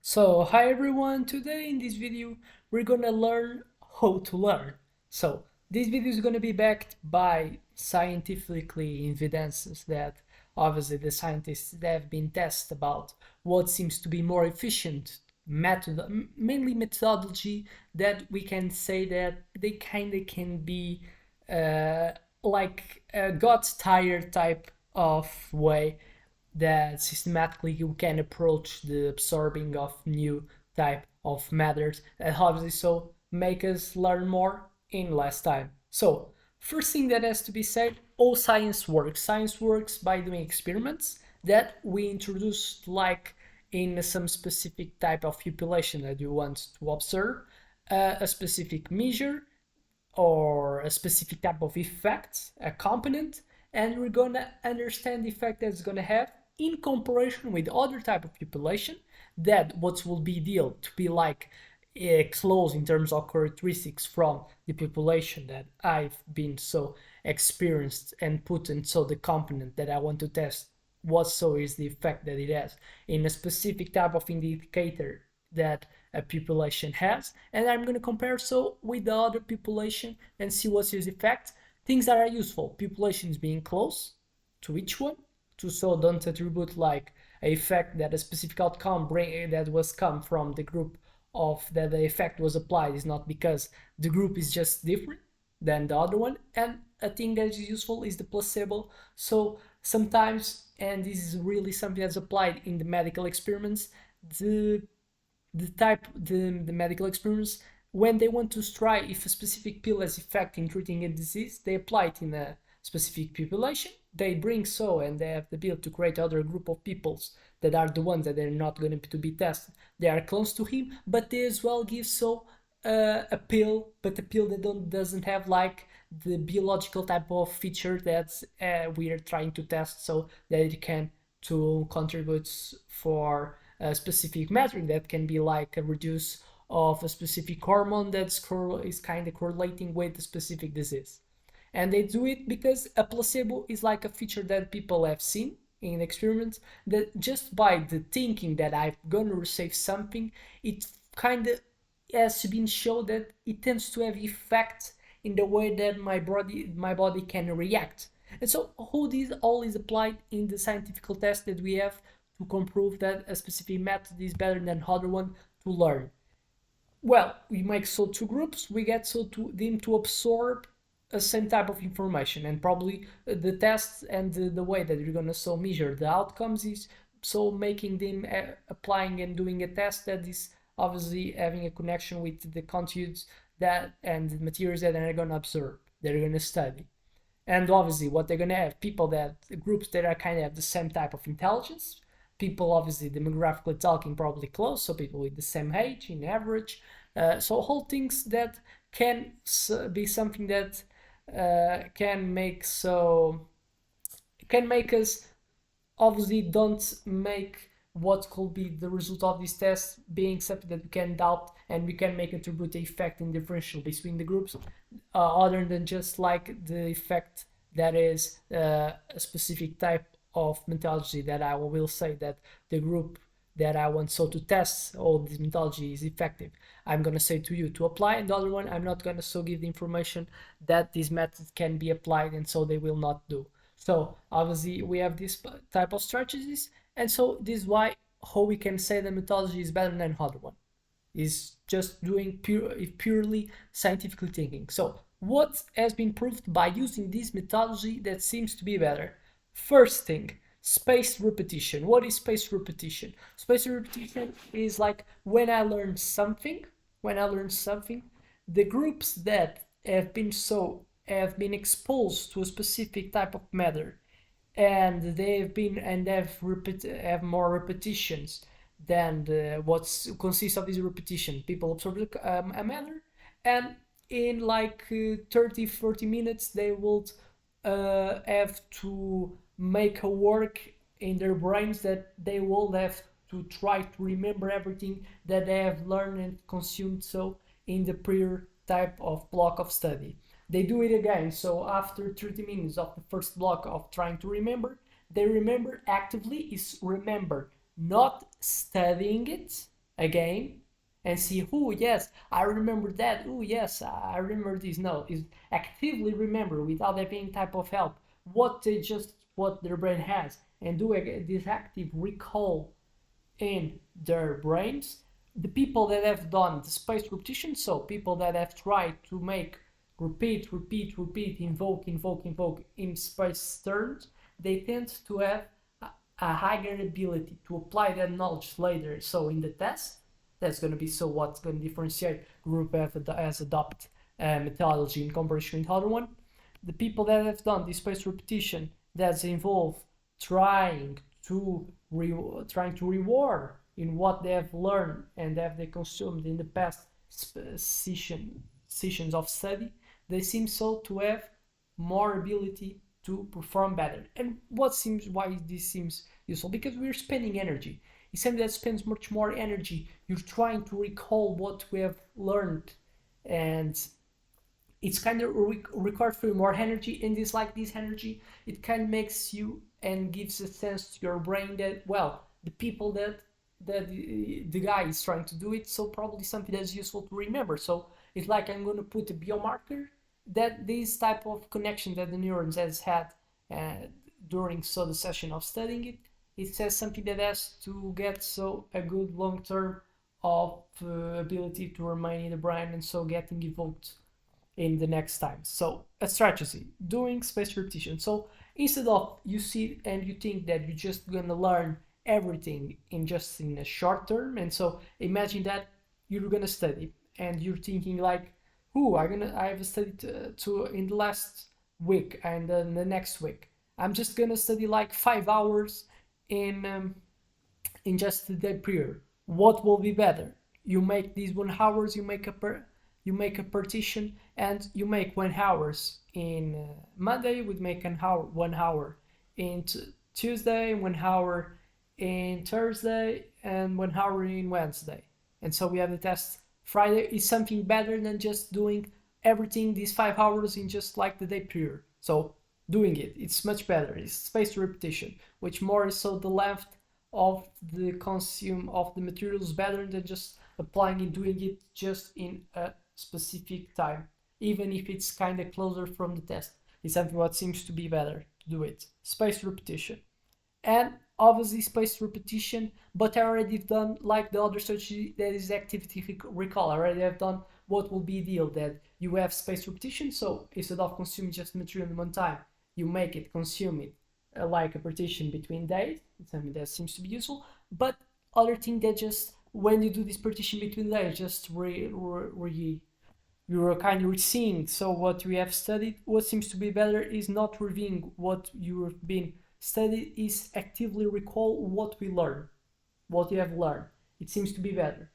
So, hi everyone, today in this video we're gonna learn how to learn. So, this video is gonna be backed by scientifically evidences that obviously the scientists have been tested about what seems to be more efficient method, mainly methodology that we can say that they kinda can be uh, like a got tired type of way that systematically you can approach the absorbing of new type of matters and obviously so make us learn more in less time. So first thing that has to be said, all science works. Science works by doing experiments that we introduce like in some specific type of population that you want to observe a specific measure or a specific type of effect, a component, and we're gonna understand the effect that it's gonna have in comparison with other type of population that what will be deal to be like close in terms of characteristics from the population that I've been so experienced and put in so the component that I want to test what so is the effect that it has in a specific type of indicator that a population has, and I'm going to compare so with the other population and see what's its effect. Things that are useful: populations being close to each one, to so don't attribute like a effect that a specific outcome bring that was come from the group of that the effect was applied is not because the group is just different than the other one. And a thing that is useful is the placebo. So sometimes, and this is really something that's applied in the medical experiments, the the medical experiments, when they want to try if a specific pill has effect in treating a disease, they apply it in a specific population. They bring so and they have the ability to create other group of peoples that are the ones that are not going to be tested. They are close to him, but they as well give so a pill, but a pill that doesn't have like the biological type of feature that we are trying to test, so that it can to contribute for a specific metric that can be like a reduce of a specific hormone that's is kind of correlating with the specific disease. And they do it because a placebo is like a feature that people have seen in experiments, that just by the thinking that I'm gonna receive something, it kind of has been shown that it tends to have effect in the way that my body can react. And so how this all is applied in the scientific test that we have to prove that a specific method is better than other one to learn. Well, we make so two groups, we get so to them to absorb a same type of information, and probably the tests and the way that you're gonna so measure the outcomes is so making them applying and doing a test that is obviously having a connection with the context that and the materials that they're gonna observe, they're gonna study. And obviously what they're gonna have people that groups that are kind of have the same type of intelligence, people obviously demographically talking probably close, so people with the same age in average. So whole things that can be something that can make us obviously don't make what could be the result of this test being something that we can doubt, and we can make attribute the effect in differential between the groups, other than just like the effect that is a specific type of methodology that I will say that the group that I want so to test all this methodology is effective. I'm gonna say to you to apply, and the other one I'm not gonna so give the information that this method can be applied, and so they will not do. So obviously we have this type of strategies, and so this is why how we can say the methodology is better than other one is just doing purely scientifically thinking. So what has been proved by using this methodology that seems to be better? First thing, spaced repetition. What is spaced repetition? Spaced repetition is like when I learn something, the groups that have been exposed to a specific type of matter, and have more repetitions than what consists of this repetition. People observe a matter, and in like 30 40 minutes they will have to make a work in their brains that they will have to try to remember everything that they have learned and consumed so in the prior type of block of study. They do it again, so after 30 minutes of the first block of trying to remember, they remember actively is remember, not studying it, again and see, oh yes, I remember that, oh yes, I remember this. No, is actively remember without having type of help what their brain has, and do this active recall in their brains. The people that have done the spaced repetition, so people that have tried to make repeat, repeat, repeat, invoke, invoke, invoke in spaced terms, they tend to have a higher ability to apply that knowledge later. So in the test, that's going to be so what's going to differentiate group F as adopt methodology in comparison with other one. The people that have done this spaced repetition that's involved trying to trying to reward in what they have learned and have they consumed in the past sessions of study, they seem so to have more ability to perform better. And what seems why this seems useful? Because we're spending energy. It's something that spends much more energy. You're trying to recall what we have learned, and it's kind of required for you more energy, and it's like this energy, it kind of makes you and gives a sense to your brain that, well, the people that the guy is trying to do it, so probably something that's useful to remember. So it's like I'm going to put a biomarker that this type of connection that the neurons has had during so the session of studying it, it says something that has to get so a good long term of ability to remain in the brain, and so getting evoked in the next time. So a strategy, doing spaced repetition. So instead of you see and you think that you're just gonna learn everything in just in a short term, and so imagine that you're gonna study and you're thinking like, "Ooh, I have studied to in the last week and then the next week. I'm just gonna study like 5 hours in just the day period. What will be better? You make these 1 hours, you make a partition, and you make 1 hours in Monday, would make 1 hour in Tuesday, 1 hour in Thursday, and 1 hour in Wednesday. And so we have the test Friday. Is something better than just doing everything these 5 hours in just like the day period. So doing it's much better. It's spaced repetition, which more is so the length of the consume of the materials better than just applying and doing it just in a specific time, even if it's kind of closer from the test. It's something what seems to be better to do it. Spaced repetition. And obviously spaced repetition, but I already done like the other strategy that is activity recall. I already have done what will be ideal, that you have spaced repetition, so instead of consuming just material in one time, you make it, consume it, like a partition between days. It's something that seems to be useful. But other thing that just when you do this partition between days, just you're kind of seeing. So what we have studied, what seems to be better is not reviewing what you've been studied, is actively recall what we learn, what you have learned. It seems to be better.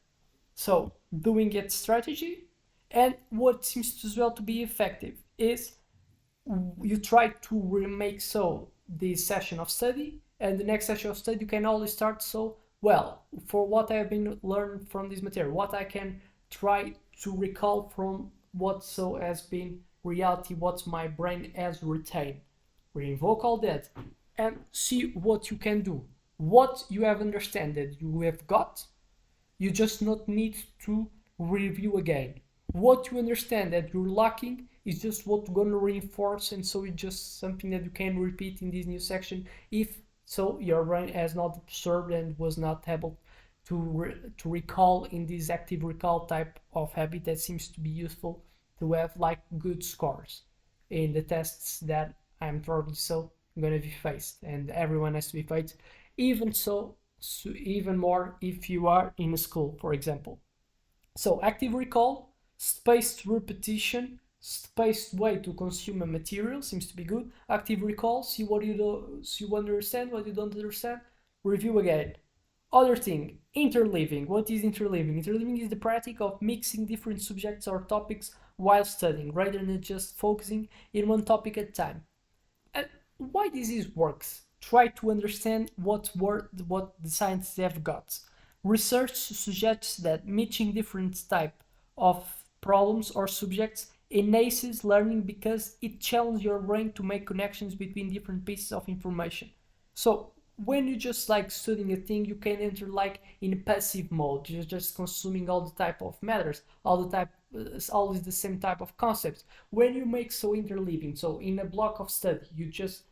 So doing it strategy, and what seems as well to be effective is you try to remake so this session of study, and the next session of study you can always start so, well, for what I have been learned from this material, what I can try to recall from what so has been reality, what my brain has retained. Reinvoke all that and see what you can do. What you have understand that you have got, you just not need to review again. What you understand that you're lacking is just what you're gonna reinforce, and so it's just something that you can repeat in this new section if so your brain has not absorbed and was not able to recall in this active recall type of habit that seems to be useful to have like good scores in the tests that I'm probably so gonna be faced, and everyone has to be faced, even so even more if you are in a school, for example. So active recall, spaced repetition, spaced way to consume a material seems to be good. Active recall, see what you do, see what you understand, what you don't understand, review again. Other thing, interleaving. What is interleaving? Interleaving is the practice of mixing different subjects or topics while studying, rather than just focusing in one topic at a time. And why this works? Try to understand what the scientists have got. Research suggests that mixing different type of problems or subjects enhances learning because it challenges your brain to make connections between different pieces of information. So when you just like studying a thing, you can enter like in passive mode. You're just consuming all the type of matters, all the type, always the same type of concepts. When you make so interleaving, so in a block of study, you just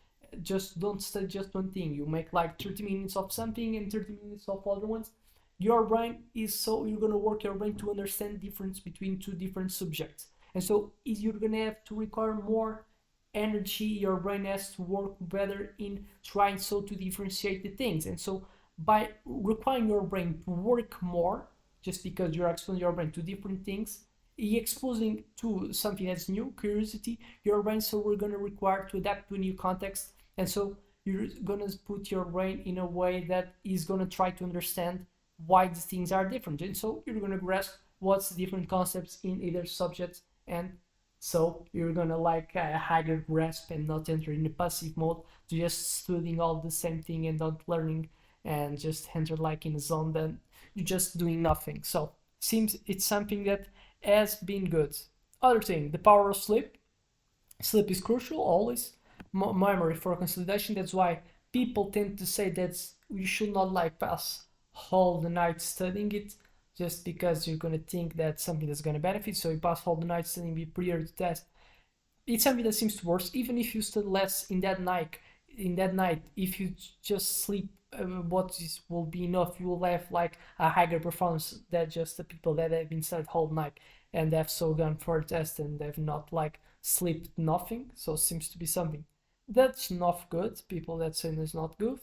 don't study just one thing. You make like 30 minutes of something and 30 minutes of other ones. Your brain is so you're gonna work your brain to understand the difference between two different subjects, and so you're gonna have to require more energy. Your brain has to work better in trying so to differentiate the things, and so by requiring your brain to work more, just because you're exposing your brain to different things, exposing to something that's new, curiosity, your brain, so we're going to require to adapt to a new context, and so you're going to put your brain in a way that is going to try to understand why these things are different, and so you're going to grasp what's the different concepts in either subjects, and so you're gonna like a higher grasp and not enter in a passive mode, just studying all the same thing and not learning, and just enter like in a zone then you're just doing nothing. So seems it's something that has been good. Other thing, the power of sleep. Sleep is crucial always. Memory for consolidation. That's why people tend to say that you should not like pass all the night studying it, just because you're gonna think that something that's gonna benefit. So you pass all the night studying, be prior to test. It's something that seems to worse. Even if you study less in that night, if you just sleep, what is will be enough. You will have like a higher performance than just the people that have been studied whole night and have so gone for a test and have not like slept nothing. So it seems to be something that's not good. People that say it's not good.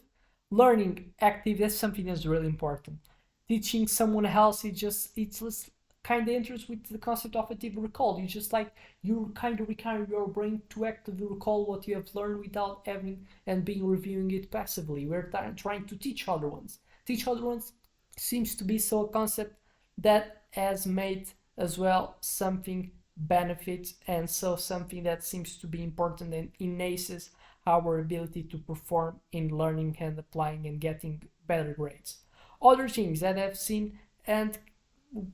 Learning active, that's something that's really important. Teaching someone else, it's just kind of enters with the concept of active recall. You just like you kind of require your brain to actively recall what you have learned without having and being reviewing it passively. We're trying to teach other ones. Teach other ones seems to be so a concept that has made as well something benefits, and so something that seems to be important and enhances our ability to perform in learning and applying and getting better grades. Other things that I've seen and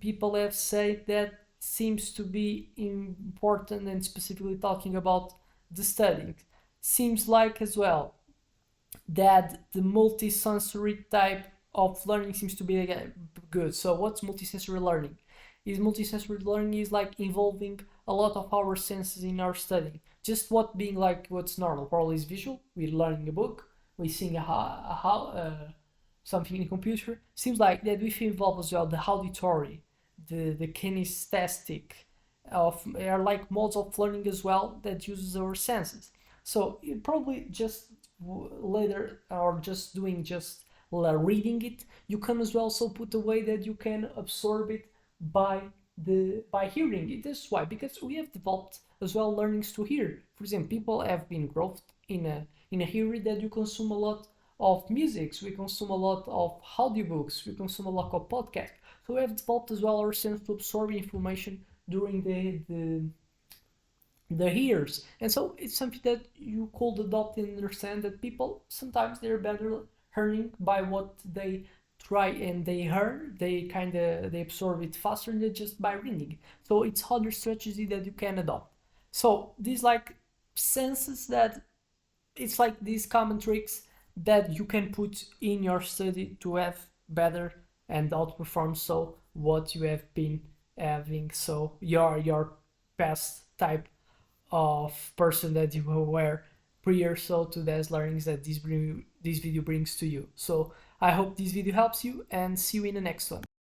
people have said that seems to be important, and specifically talking about the studying, seems like as well that the multisensory type of learning seems to be good. So what's multisensory learning? Is multisensory learning is like involving a lot of our senses in our studying. Just what being like what's normal probably is visual. We're learning a book, we seeing something in a computer. Seems like that we involve as well the auditory, the kinesthetic of are like modes of learning as well that uses our senses. So it probably just later or just doing just reading it, you can as well also put a way that you can absorb it by by hearing it. That's why, because we have developed as well learnings to hear. For example, people have been growth in a hearing that you consume a lot of musics, we consume a lot of audiobooks, we consume a lot of podcasts. So we have developed as well our sense to absorb information during the years. And so it's something that you could adopt and understand that people sometimes they're better learning by what they try and they hear, they kind of they absorb it faster than just by reading. So it's other strategy that you can adopt. So these like senses that it's like these common tricks that you can put in your study to have better and outperform so what you have been having, so your past type of person that you were prior so to those learnings that this video brings to you. So I hope this video helps you, and see you in the next one.